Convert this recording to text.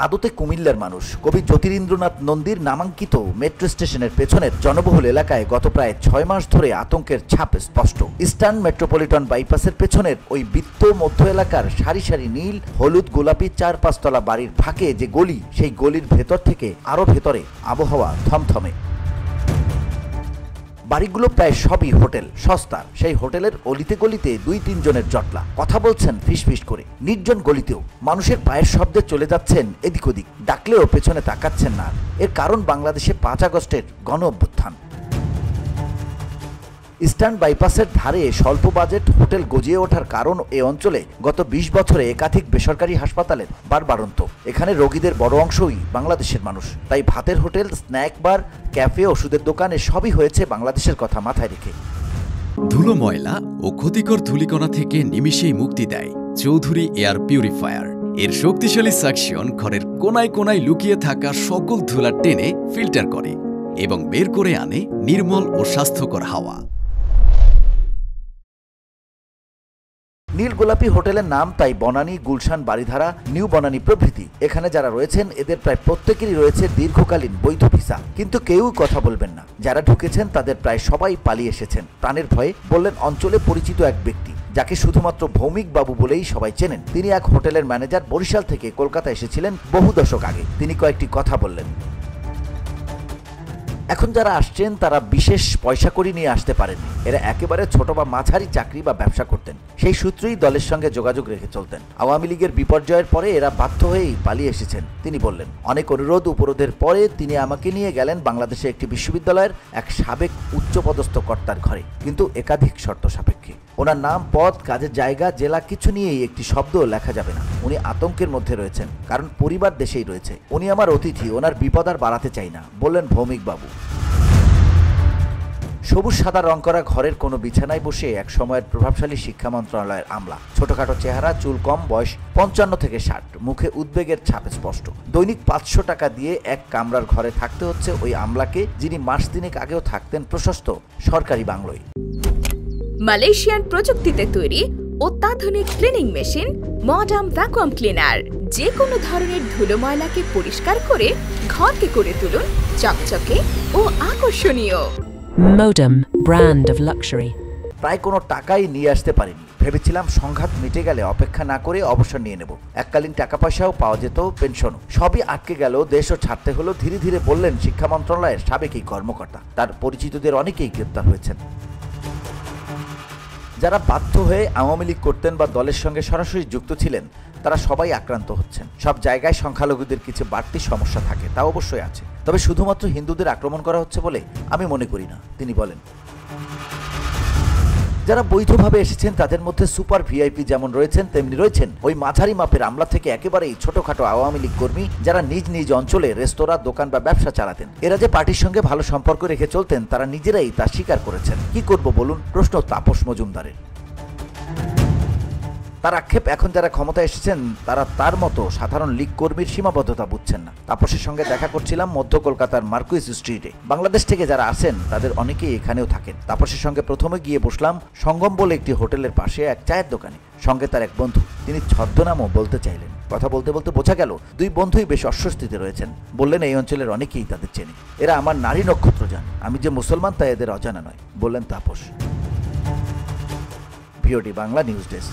আদতে কুমিল্লার মানুষ। কবি জ্যোতিরিন্দ্রনাথ নন্দীর নামাঙ্কিত মেট্রো স্টেশনের পেছনের জনবহুল এলাকায় গত প্রায় ৬ মাস ধরে আতঙ্কের ছাপ স্পষ্ট। ইস্টার্ন মেট্রোপলিটন বাইপাসের পেছনের ওই বৃত্ত মধ্য এলাকার সারি সারি নীল হলুদ গোলাপি ৪-৫ তলা বাড়ির ফাঁকে যে গলি, সেই গলির ভেতর থেকে আরো ভেতরে আবহাওয়া থমথমে। বাড়িগুলো প্রায় সবই হোটেল, সস্তা। সেই হোটেলের অলিতে গলিতে ২-৩ জনের জটলা, কথা বলছেন ফিসফিস করে। নির্জন গলিতেও মানুষের পায়ের শব্দে চলে যাচ্ছেন এদিক ওদিক, ডাকলেও পেছনে তাকাচ্ছেন না। এর কারণ বাংলাদেশে ৫ আগস্টের গণ অভ্যুত্থান। ইস্টার্ন বাইপাসের ধারে স্বল্প বাজেট হোটেল গজিয়ে ওঠার কারণ এ অঞ্চলে গত ২০ বছরে একাধিক বেসরকারি হাসপাতালের বাড়বাড়ন্ত। এখানে রোগীদের বড় অংশই বাংলাদেশের মানুষ। তাই ভাতের হোটেল, স্ন্যাক বার, ক্যাফে, ওষুধের দোকানে সবই হয়েছে বাংলাদেশের কথা মাথায় রেখে। ধুলো, ময়লা ও ক্ষতিকর ধূলিকণা থেকে নিমিষেই মুক্তি দেয় চৌধুরী এয়ার পিউরিফায়ার। এর শক্তিশালী সাকশন ঘরের কোনায় কোনায় লুকিয়ে থাকা সকল ধুলা টেনে ফিল্টার করে এবং বের করে আনে নির্মল ও স্বাস্থ্যকর হাওয়া। নীল গোলাপি হোটেলের নাম তাই বনানী, গুলশান, বারিধারা, নিউ বনানী প্রভৃতি। এখানে যারা রয়েছেন এদের প্রায় প্রত্যেকেরই রয়েছে দীর্ঘকালীন বৈধ ভিসা, কিন্তু কেউই কথা বলবেন না। যারা ঢুকেছেন তাদের প্রায় সবাই পালিয়ে এসেছেন প্রাণের ভয়ে, বললেন অঞ্চলে পরিচিত এক ব্যক্তি, যাকে শুধুমাত্র ভৌমিক বাবু বলেই সবাই চেনেন। তিনি এক হোটেলের ম্যানেজার, বরিশাল থেকে কলকাতা এসেছিলেন বহু দশক আগে। তিনি কয়েকটি কথা বললেন। এখন যারা আসছেন তারা বিশেষ পয়সা করি নিয়ে আসতে পারেননি। এরা একেবারে ছোট বা মাঝারি চাকরি বা ব্যবসা করতেন। সেই সূত্রেই দলের সঙ্গে যোগাযোগ রেখে চলতেন। আওয়ামী লীগের বিপর্যয়ের পরে এরা বাধ্য হয়েই পালিয়ে এসেছেন। তিনি বললেন, অনেক অনুরোধ উপরোধের পরে তিনি আমাকে নিয়ে গেলেন বাংলাদেশে একটি বিশ্ববিদ্যালয়ের এক সাবেক উচ্চপদস্থ কর্তার ঘরে, কিন্তু একাধিক শর্ত সাপেক্ষে। ওনার নাম, পদ, কাজের জায়গা, জেলা কিছু নিয়েই একটি শব্দ লেখা যাবে না। উনি আতঙ্কের মধ্যে রয়েছেন, কারণ পরিবার দেশেই রয়েছে। উনি আমার অতিথি, ওনার বিপদ আর বাড়াতে চাই না, বললেন ভৌমিক বাবু। সবুজ সাদা রং করা ঘরের কোনো বিছানায় বসে এক সময়ের প্রভাবশালী শিক্ষা মন্ত্রণালয়ের আমলা। ছোটখাটো চেহারা, চুল কম, বয়স ৫৫ থেকে ৬০, মুখে উদ্বেগের ছাপ স্পষ্ট। দৈনিক ৫০০ টাকা দিয়ে এক কামরার ঘরে থাকতে হচ্ছে ওই আমলাকে, যিনি মাস দিনেক আগেও থাকতেন প্রশস্ত সরকারি বাংলোয়। মালয়েশিয়ান প্রযুক্তিতে তৈরি অত্যাধুনিক cleaning machine modern vacuum cleaner যে কোনো ধরনের ধুলো ময়লাকে পরিষ্কার করে ঘরকে করে তুলুন চকচকে ও আকর্ষণীয়। Modem, brand of luxury. প্রায় কোনো টাকাই নিয়ে আসতে পারিনি। ভেবেছিলাম সংঘাত মিটে গেলে অপেক্ষা না করে অবসর নিয়ে নেব। এককালীন টাকা পয়সাও পাওয়া যেত, পেনশনও। সবই আটকে গেল, দেশও ছাড়তে হলো। ধীরে ধীরে বললেন শিক্ষা মন্ত্রণালয়ের সাবেক এই কর্মকর্তা। তার পরিচিতদের অনেকেই গ্রেপ্তার হয়েছেন। যারা বাধ্য হয়ে আওয়ামী লীগ করতেন বা দলের সঙ্গে সরাসরি যুক্ত ছিলেন, তারা সবাই আক্রান্ত হচ্ছেন। সব জায়গায় সংখ্যালঘুদের কিছু বাড়তি সমস্যা থাকে, তা অবশ্যই আছে, তবে শুধুমাত্র হিন্দুদের আক্রমণ করা হচ্ছে বলে আমি মনে করি না, তিনি বলেন। যারা বৈধভাবে এসেছেন তাদের মধ্যে সুপার ভিআইপি যেমন রয়েছেন, তেমনি রয়েছেন ওই মাঝারি মাপের আমলা থেকে একেবারেই ছোটখাটো আওয়ামী লীগ কর্মী, যারা নিজ নিজ অঞ্চলে রেস্তোরাঁ, দোকান বা ব্যবসা চালাতেন। এরা যে পার্টির সঙ্গে ভালো সম্পর্ক রেখে চলতেন, তারা নিজেরাই তা স্বীকার করেছেন। কি করব বলুন, প্রশ্ন তাপস মজুমদারের। তার আক্ষেপ, এখন যারা ক্ষমতায় এসেছেন তারা তার মতো সাধারণ লীগ কর্মীর সীমাবদ্ধতা বুঝছেন না। তাপসের সঙ্গে দেখা করছিলাম মধ্য কলকাতার মার্কুইস স্ট্রিটে। বাংলাদেশ থেকে যারা আসেন তাদের অনেকেই এখানেও থাকেন। তাপসের সঙ্গে প্রথমে গিয়ে বসলাম সঙ্গম বলে একটি হোটেলের পাশে এক চায়ের দোকানে। সঙ্গে তার এক বন্ধু, তিনি ছদ্মনামও বলতে চাইলেন। কথা বলতে বলতে বোঝা গেল দুই বন্ধুই বেশ অস্বস্তিতে রয়েছেন। বললেন এই অঞ্চলের অনেকেই তাদের চেনে, এরা আমার নারী নক্ষত্র জানে। আমি যে মুসলমান তা এদের অজানা নয়, বললেন Tapas. VOD Bangla news desk.